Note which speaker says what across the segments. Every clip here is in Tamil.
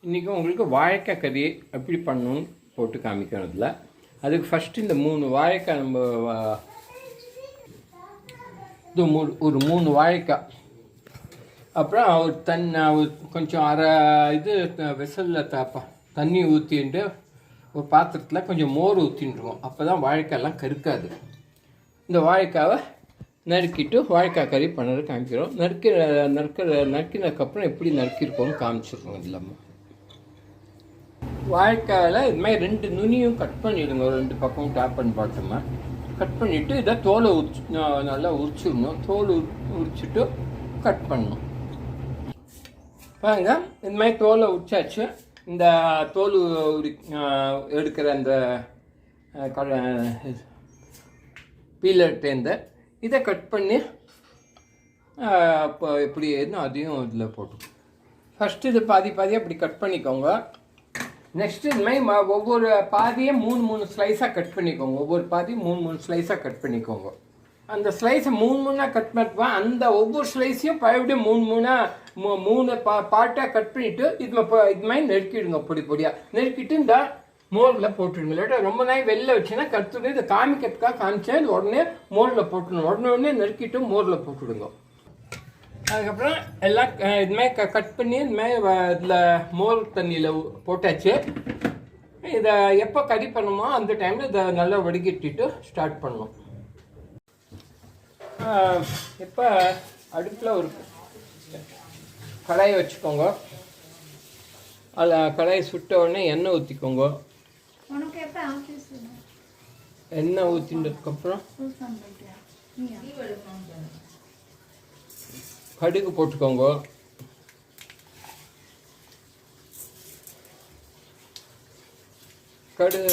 Speaker 1: இன்றைக்கி உங்களுக்கு வாழைக்காய் கறி எப்படி பண்ணணும்னு போட்டு காமிக்கணும் இதில். அதுக்கு ஃபஸ்ட்டு இந்த 3 வாழைக்காய் நம்ம இது ஒரு 3 வாழைக்காய், அப்புறம் ஒரு கொஞ்சம் அரை இது வெசலில் தண்ணி ஊற்றிட்டு ஒரு பாத்திரத்தில் கொஞ்சம் மோர் ஊற்றிட்டுருவோம். அப்போ தான் வாழைக்காயெல்லாம் கருக்காது. இந்த வாழைக்காவை நறுக்கிட்டு வாழைக்காய் கறி பண்ணுறது காமிக்கிறோம். நறுக்கினதுக்கப்புறம் எப்படி நறுக்கியிருக்கோம்னு காமிச்சிருக்கோம். இல்லாமல் வாழைக்காயில் இது மாதிரி 2 நுனியும் கட் பண்ணிவிடுங்க. ஒரு 2 பக்கம் டேப் பண்ணி பார்த்தோம்னா கட் பண்ணிவிட்டு இதை தோலை நல்லா உரிச்சிடணும். தோல் உரிச்சிட்டு கட் பண்ணணும். பாருங்க, இது மாதிரி தோலை உரிச்சாச்சு. இந்த தோல் எடுக்கிற அந்த பீலர்ட்டேருந்து இதை கட் பண்ணி இப்போ எப்படி அதையும் இதில் போட்டு ஃபஸ்ட்டு இது பாதியாக இப்படி கட் பண்ணிக்கோங்க. நெக்ஸ்ட்டு இது மாதிரி ஒவ்வொரு பாதியும் 3 ஸ்லைஸாக கட் பண்ணிக்கோங்க. ஒவ்வொரு பாதியும் 3 ஸ்லைஸாக கட் பண்ணிக்கோங்க. அந்த ஸ்லைஸை 3 கட் பண்ணுவேன். அந்த ஒவ்வொரு ஸ்லைஸையும் பழையபடியும் 3 பார்ட்டாக கட் பண்ணிவிட்டு இது மாதிரி நெருக்கிடுங்க. பொடியாக நெருக்கிட்டு இந்த மோரில் போட்டுடுங்க. இல்லாட்டா ரொம்ப நாள் வெளில வச்சுன்னா கற்றுட்டு இதை காமிக்கிறதுக்காக காமிச்சேன். இது உடனே மோரில் போட்டுடணும். உடனே நெருக்கிட்டு மோரில் போட்டுவிடுங்க. அதுக்கப்புறம் எல்லாம் இது மாதிரி கட் பண்ணி இது மாதிரி இதில் மோர் தண்ணியில் போட்டாச்சு. இதை எப்போ கறி பண்ணுமோ அந்த டைமில் இதை நல்லா வடிகட்டிட்டு ஸ்டார்ட் பண்ணணும். இப்போ அடுப்பில் ஒரு கடாயை வச்சுக்கோங்க. அதில் கடாயை சுட்ட உடனே எண்ணெய் ஊற்றிக்கோங்க. எண்ணெய் ஊற்றினதுக்கப்புறம் கடுகு போட்டுக்கோங்க. கடுகு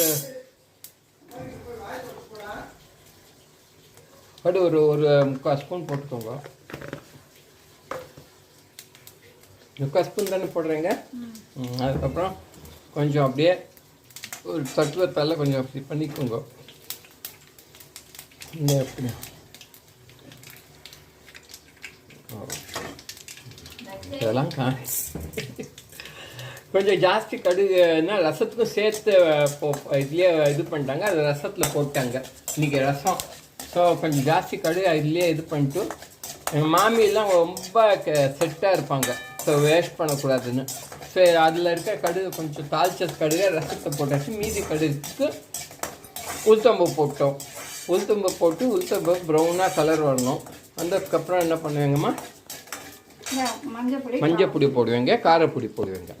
Speaker 1: ஒரு 3/4 ஸ்பூன் போட்டுக்கோங்க. 3/4 ஸ்பூன் தானே போடுறீங்க. அதுக்கப்புறம் கொஞ்சம் அப்படியே ஒரு தட்டுவத்தால் கொஞ்சம் அப்படி பண்ணிக்கோங்க. எப்படி இதெல்லாம் கொஞ்சம் ஜாஸ்தி கடுகுன்னா ரசத்துக்கும் சேர்த்து இதுலேயே இது பண்ணிட்டாங்க. அது ரசத்தில் போட்டாங்க இன்றைக்கி ரசம். ஸோ கொஞ்சம் ஜாஸ்தி கடுகு இதுலேயே இது பண்ணிட்டு, எங்கள் மாமியெல்லாம் ரொம்ப செட்டாக இருப்பாங்க. ஸோ வேஸ்ட் பண்ணக்கூடாதுன்னு. ஸோ அதில் இருக்க கடுகு கொஞ்சம் தாளிச்ச கடுகை ரசத்தை போட்டாச்சு. மீதி கடுகுக்கு உளுத்தம்பு போட்டோம். உளுத்தம்பு போட்டு உளுத்தம்பு ப்ரௌனாக கலர் வரணும். வந்ததுக்கப்புறம் என்ன பண்ணுவாங்கம்மா, மஞ்சள் பொடி போடுவேங்க, காரப்பொடி போடுவேங்க.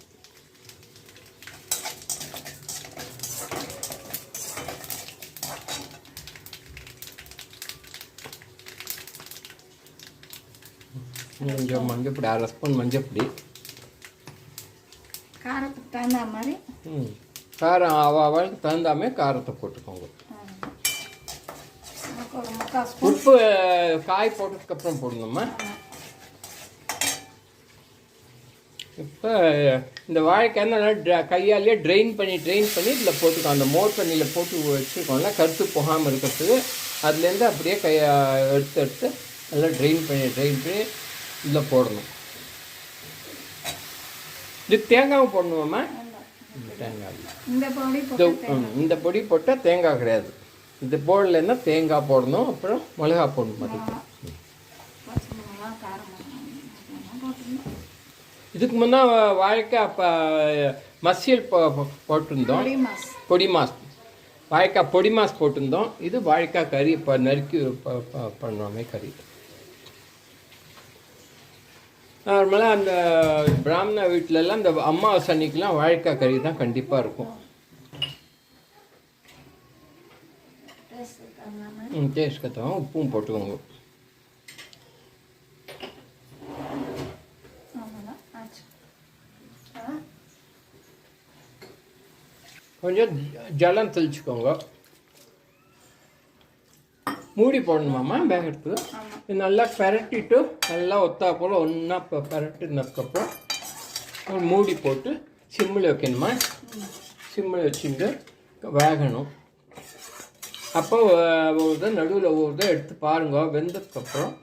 Speaker 1: கொஞ்சம் மஞ்சள் பொடி, 1/2 ஸ்பூன் மஞ்சள் பொடி.
Speaker 2: காரத்துக்கு தகுந்த மாதிரி
Speaker 1: காரம் அவளுக்கு தகுந்தாமே காரத்தை போட்டுக்கோங்க. உப்பு காய் போட்டதுக்கப்புறம் போடணுமா. இப்போ இந்த வாழைக்காய் நல்லா கையாலேயே ட்ரெயின் பண்ணி இதில் போட்டுக்கோம். அந்த மோர் தண்ணியில் போட்டு வச்சுருக்கோம்ல கருத்து போகாமல் இருக்கிறதுக்கு. அதுலேருந்து அப்படியே எடுத்து நல்லா ட்ரெயின் பண்ணி இதில் போடணும். இது தேங்காவும் போடணுமாம்மா. தேங்காய் இந்த பொடி போட்டால் தேங்காய் கிடையாது. இது போடலைன்னா தேங்காய் போடணும். அப்புறம் மிளகா போடணும். அதுக்கு இதுக்கு முன்னே வாழைக்காய் மசியல் போட்டிருந்தோம். பொடி மாஸ் வாழைக்காய் பொடி மாஸ் போட்டிருந்தோம். இது வாழைக்காய் கறி இப்போ நறுக்கி பண்ணுறோமே கறி. நார்மலாக அந்த பிராமண வீட்டிலலாம் இந்த அமாவாசை அன்னைக்கெலாம் வாழைக்காய் கறி தான் கண்டிப்பாக இருக்கும். டேஸ்ட் கற்றுவோம். உப்பும் போட்டுக்கோங்க. கொஞ்சம் ஜலம் தெளிச்சுக்கோங்க. மூடி போடணுமாம்மா வேகத்துக்கு. இது நல்லா பரட்டிட்டு நல்லா ஒத்தா போல் ஒன்றா பரட்டினதுக்கப்புறம் மூடி போட்டு சிம்மில் வைக்கணுமா. சிம்மில் வச்சுட்டு வேகணும். அப்போ ஒரு நடுவில் ஒவ்வொரு எடுத்து பாருங்க. வெந்ததுக்கப்புறம்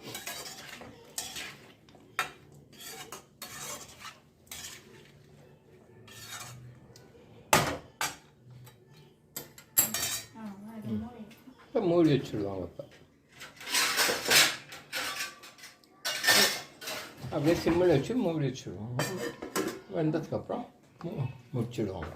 Speaker 1: போட்டு மூடி வச்சுடுவாங்க. இப்போ அப்படியே சிம்மில் வச்சு மூடி வச்சுடுவாங்க. வெந்ததுக்கப்புறம் முடிச்சிடுவாங்க.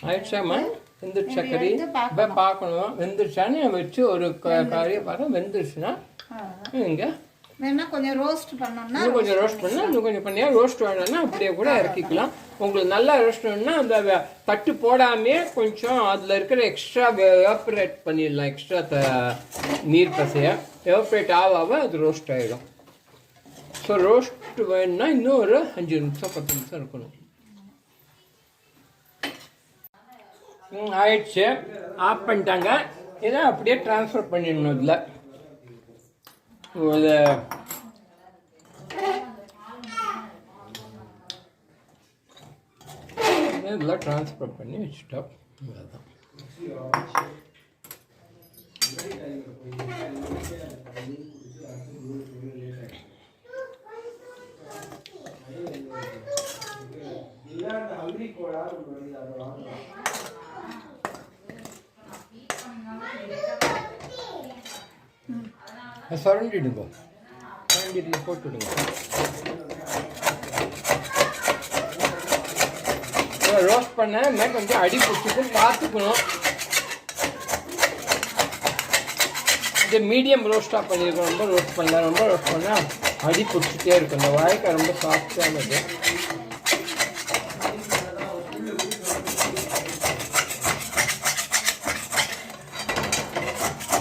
Speaker 1: ஆயிடுச்சாம்மா? வெந்துடுச்சா கறி? இப்போ பார்க்கணும் வெந்துடுச்சான்னு வச்சு ஒரு கறியை பார்த்தா வெந்துடுச்சுன்னா இங்கே
Speaker 2: வேணா கொஞ்சம் ரோஸ்ட் பண்ணோம்னா
Speaker 1: இன்னும் கொஞ்சம் ரோஸ்ட் பண்ணால் இன்னும் கொஞ்சம் பண்ணியா ரோஸ்ட் வேணும்னா அப்படியே கூட இறக்கிக்கலாம். உங்களுக்கு நல்லா ரோஸ்ட் வேணும்னா அந்த தட்டு போடாமே கொஞ்சம் அதில் இருக்கிற எக்ஸ்ட்ரா எவாப்ரேட் பண்ணிடலாம். எக்ஸ்ட்ரா நீர் பசையை எவாப்ரேட் ஆக அது ரோஸ்ட் ஆகிடும். ஸோ ரோஸ்ட் வேணும்னா இன்னும் ஒரு 5 நிமிஷம் 10 நிமிஷம் இருக்கணும். ஆயிடுச்சு, ஆஃப் பண்ணிட்டாங்க. இதை அப்படியே ட்ரான்ஸ்ஃபர் பண்ணிடணும். இதில் ட்ரான்ஸ்ஃபர் பண்ணி வச்சுட்டோம். அதுதான் சுரண்டிடுங்க, சுரண்டிட்டு போட்டுவிடுங்க. ரோஸ்ட் பண்ண கொஞ்சம் அடி பிடிச்சிட்டு பார்த்துக்கணும். இது மீடியம் ரோஸ்ட்டாக பண்ணியிருக்கோம். ரொம்ப ரோஸ்ட் பண்ணல. ரொம்ப ரோஸ்ட் பண்ணால் அடி பிடிச்சிட்டே இருக்கும். இந்த வாய்க்காய் ரொம்ப சாஃப்டானது.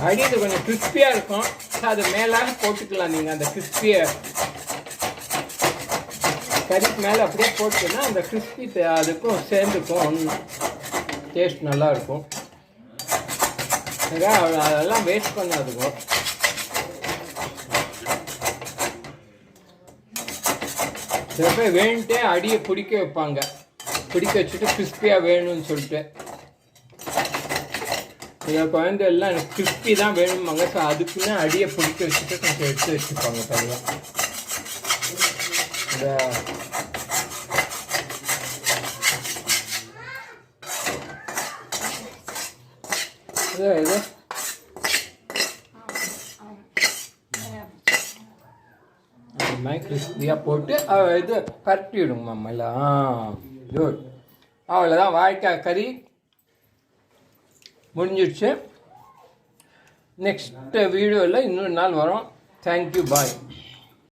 Speaker 1: அடியில் கொஞ்சம் கிறிஸ்பியாக இருக்கும். அது மேலாக போட்டுக்கலாம். நீங்கள் அந்த கிறிஸ்பியை கறிக்கு மேலே அப்படியே போட்டுன்னா அந்த கிறிஸ்பி அதுக்கும் சேர்ந்துக்கும். டேஸ்ட் நல்லாயிருக்கும். அதெல்லாம் வேஸ்ட் பண்ணாதுக்கும். சில பேர் வேணுன்ட்டே அடியை பிடிக்க வைப்பாங்க. பிடிக்க வச்சுட்டு கிறிஸ்பியாக வேணும்னு சொல்லிட்டு. என் குழந்தை எல்லாம் எனக்கு கிறிஸ்பி தான் வேணும்பாங்க. ஸோ அதுக்குன்னு அடியை பிடிக்க வச்சுட்டு கொஞ்சம் எடுத்து வச்சுப்பாங்க. தனியாக இது கிறிஸ்பியாக போட்டு இது பரட்டி விடுங்க மாமா. எல்லாம் குட். அவ்வளோதான், வாய்க்காய் கறி முடிஞ்சிடுச்சு. நெக்ஸ்ட் வீடியோவில் இன்னொரு நாள் வரும். தேங்க்யூ, பாய்.